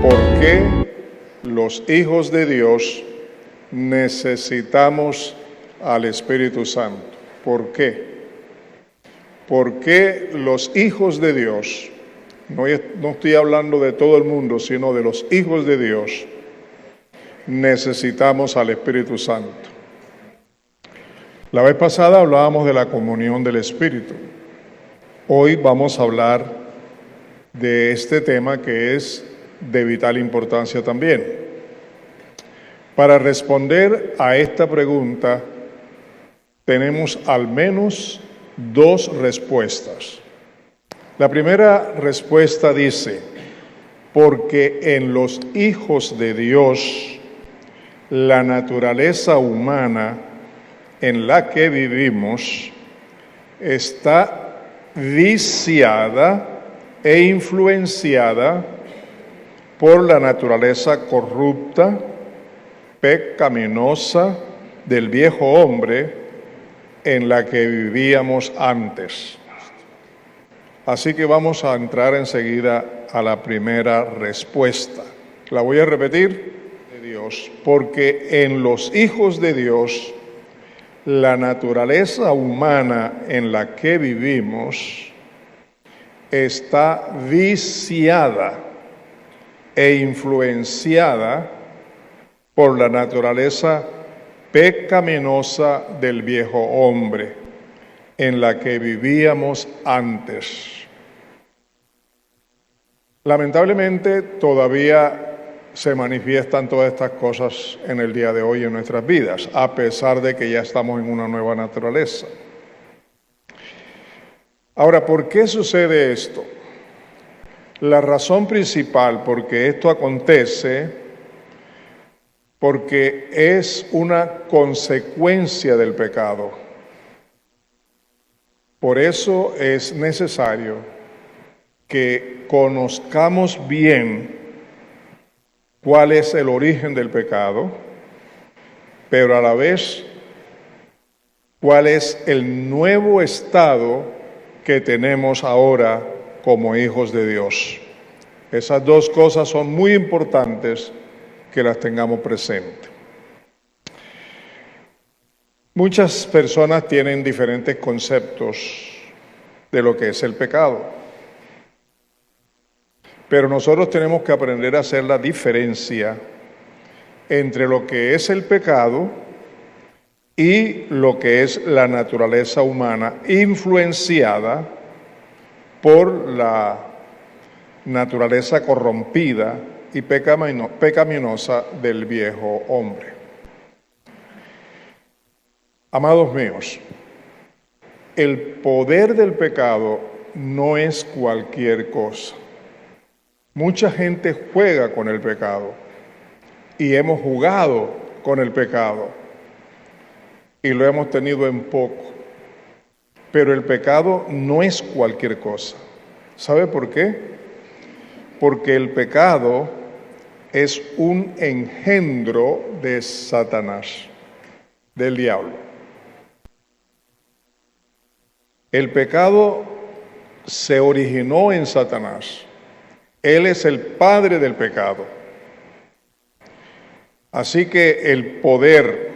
¿Por qué los hijos de Dios necesitamos al Espíritu Santo? ¿Por qué? ¿Por qué los hijos de Dios, no estoy hablando de todo el mundo, sino de los hijos de Dios, necesitamos al Espíritu Santo? La vez pasada hablábamos de la comunión del Espíritu. Hoy vamos a hablar de este tema que es de vital importancia también. Para responder a esta pregunta, tenemos al menos dos respuestas. La primera respuesta dice, porque en los hijos de Dios, la naturaleza humana en la que vivimos está viciada e influenciada por la naturaleza corrupta, pecaminosa del viejo hombre en la que vivíamos antes. Así que vamos a entrar enseguida a la primera respuesta. La voy a repetir. De Dios, porque en los hijos de Dios, la naturaleza humana en la que vivimos está viciada e influenciada por la naturaleza pecaminosa del viejo hombre en la que vivíamos antes. Lamentablemente todavía se manifiestan todas estas cosas en el día de hoy en nuestras vidas, a pesar de que ya estamos en una nueva naturaleza. Ahora, ¿por qué sucede esto? La razón principal por qué esto acontece, porque es una consecuencia del pecado. Por eso es necesario que conozcamos bien cuál es el origen del pecado, pero a la vez cuál es el nuevo estado que tenemos ahora como hijos de Dios. Esas dos cosas son muy importantes que las tengamos presentes. Muchas personas tienen diferentes conceptos de lo que es el pecado, pero nosotros tenemos que aprender a hacer la diferencia entre lo que es el pecado y lo que es la naturaleza humana influenciada por la naturaleza corrompida y pecaminosa del viejo hombre. Amados míos, el poder del pecado no es cualquier cosa. Mucha gente juega con el pecado y hemos jugado con el pecado y lo hemos tenido en poco. Pero el pecado no es cualquier cosa. ¿Sabe por qué? Porque el pecado es un engendro de Satanás, del diablo. El pecado se originó en Satanás. Él es el padre del pecado. Así que el poder,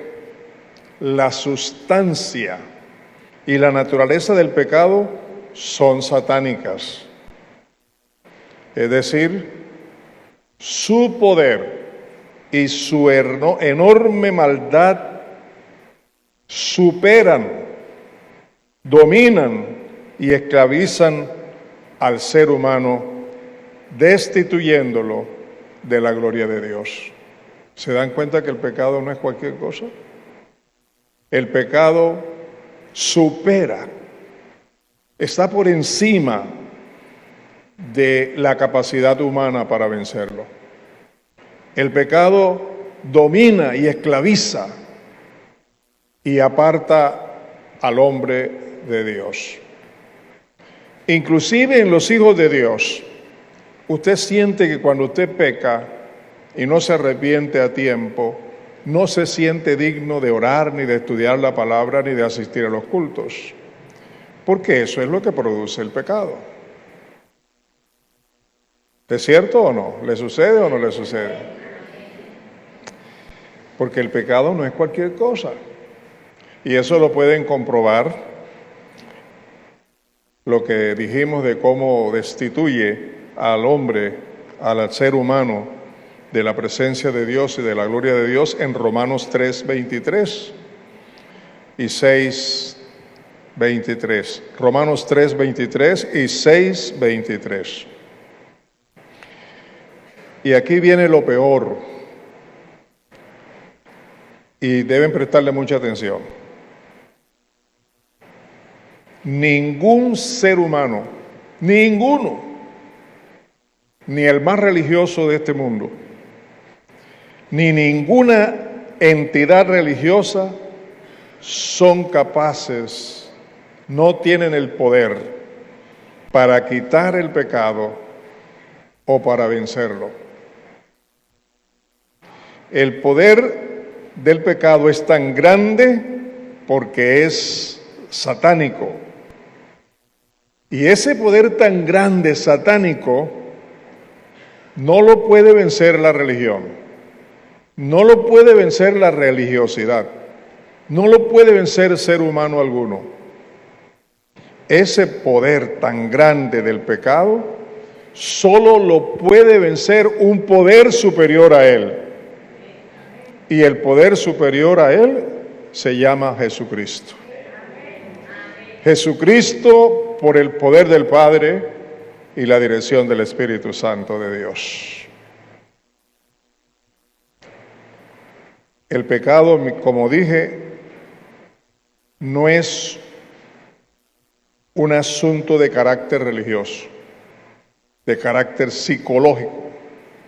la sustancia y la naturaleza del pecado son satánicas. Es decir, su poder y su enorme maldad superan, dominan y esclavizan al ser humano, destituyéndolo de la gloria de Dios. ¿Se dan cuenta que el pecado no es cualquier cosa? El pecado supera, está por encima de la capacidad humana para vencerlo. El pecado domina y esclaviza y aparta al hombre de Dios. Inclusive en los hijos de Dios, usted siente que cuando usted peca y no se arrepiente a tiempo, no se siente digno de orar, ni de estudiar la palabra, ni de asistir a los cultos. Porque eso es lo que produce el pecado. ¿Es cierto o no? ¿Le sucede o no le sucede? Porque el pecado no es cualquier cosa. Y eso lo pueden comprobar lo que dijimos de cómo destituye al hombre, al ser humano, de la presencia de Dios y de la gloria de Dios en Romanos 3:23 y 6:23. Romanos 3:23 y 6:23. Y aquí viene lo peor, y deben prestarle mucha atención. Ningún ser humano, ninguno, ni el más religioso de este mundo, ni ninguna entidad religiosa son capaces, no tienen el poder para quitar el pecado o para vencerlo. El poder del pecado es tan grande porque es satánico. Y ese poder tan grande, satánico, no lo puede vencer la religión, no lo puede vencer la religiosidad, no lo puede vencer ser humano alguno. Ese poder tan grande del pecado solo lo puede vencer un poder superior a él. Y el poder superior a él se llama Jesucristo. Jesucristo, por el poder del Padre y la dirección del Espíritu Santo de Dios. El pecado, como dije, no es un asunto de carácter religioso, de carácter psicológico,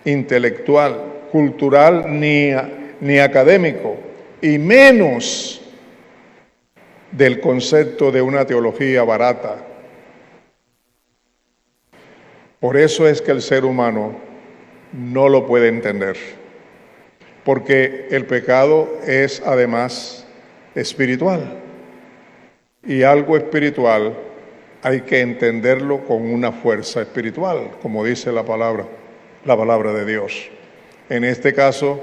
intelectual, cultural, ni académico, y menos del concepto de una teología barata. Por eso es que el ser humano no lo puede entender, porque el pecado es además espiritual, y algo espiritual hay que entenderlo con una fuerza espiritual, como dice la palabra de Dios. En este caso,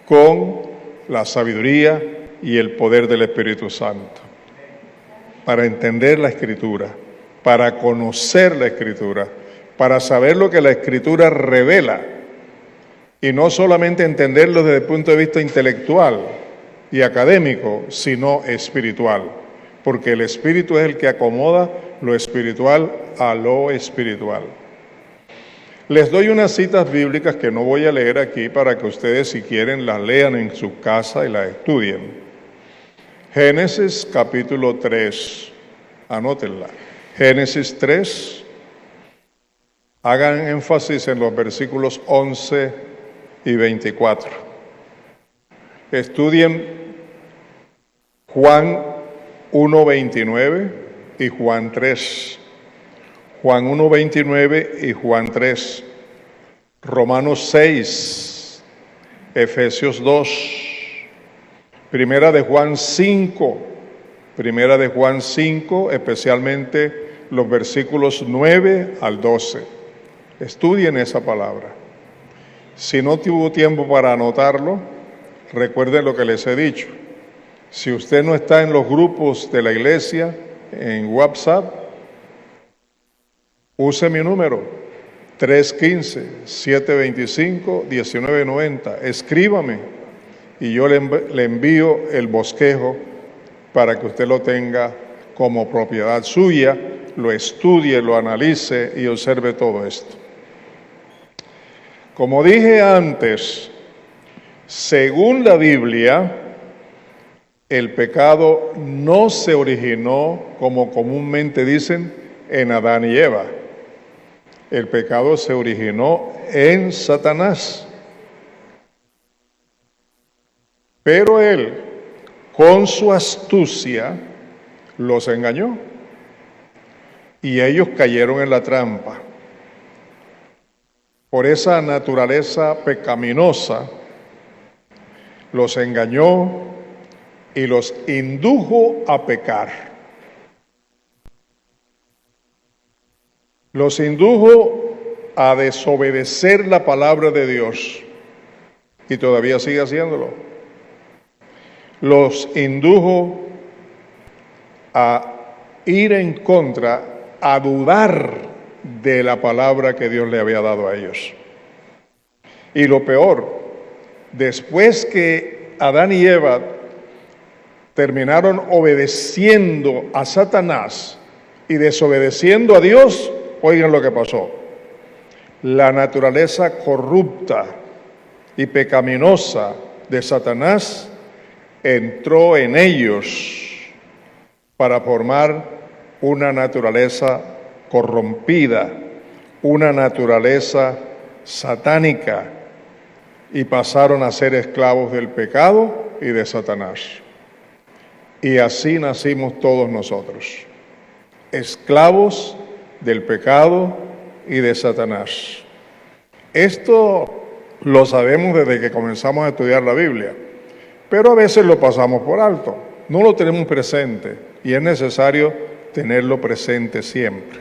con la sabiduría y el poder del Espíritu Santo, para entender la Escritura, para conocer la Escritura, para saber lo que la Escritura revela, y no solamente entenderlo desde el punto de vista intelectual y académico, sino espiritual, porque el Espíritu es el que acomoda lo espiritual a lo espiritual. Les doy unas citas bíblicas que no voy a leer aquí para que ustedes, si quieren, las lean en su casa y las estudien. Génesis capítulo 3, anótenla. Génesis 3, hagan énfasis en los versículos 11 y 24. Estudien Juan 1:29 y Juan 3. Juan 1:29 y Juan 3, Romanos 6, Efesios 2, Primera de Juan 5, especialmente los versículos 9 al 12. Estudien esa palabra. Si no tuvo tiempo para anotarlo, recuerden lo que les he dicho. Si usted no está en los grupos de la iglesia, en WhatsApp, use mi número, 315-725-1990. Escríbame y yo le envío el bosquejo para que usted lo tenga como propiedad suya, lo estudie, lo analice y observe todo esto. Como dije antes, según la Biblia, el pecado no se originó, como comúnmente dicen, en Adán y Eva. El pecado se originó en Satanás. Pero él, con su astucia, los engañó. Y ellos cayeron en la trampa. Por esa naturaleza pecaminosa, los engañó y los indujo a pecar. Los indujo a desobedecer la palabra de Dios y todavía sigue haciéndolo. Los indujo a ir en contra, a dudar de la palabra que Dios le había dado a ellos. Y lo peor, después que Adán y Eva terminaron obedeciendo a Satanás y desobedeciendo a Dios, oigan lo que pasó. La naturaleza corrupta y pecaminosa de Satanás entró en ellos para formar una naturaleza corrompida, una naturaleza satánica, y pasaron a ser esclavos del pecado y de Satanás. Y así nacimos todos nosotros, esclavos del pecado y de Satanás. Esto lo sabemos desde que comenzamos a estudiar la Biblia, pero a veces lo pasamos por alto, no lo tenemos presente y es necesario tenerlo presente siempre.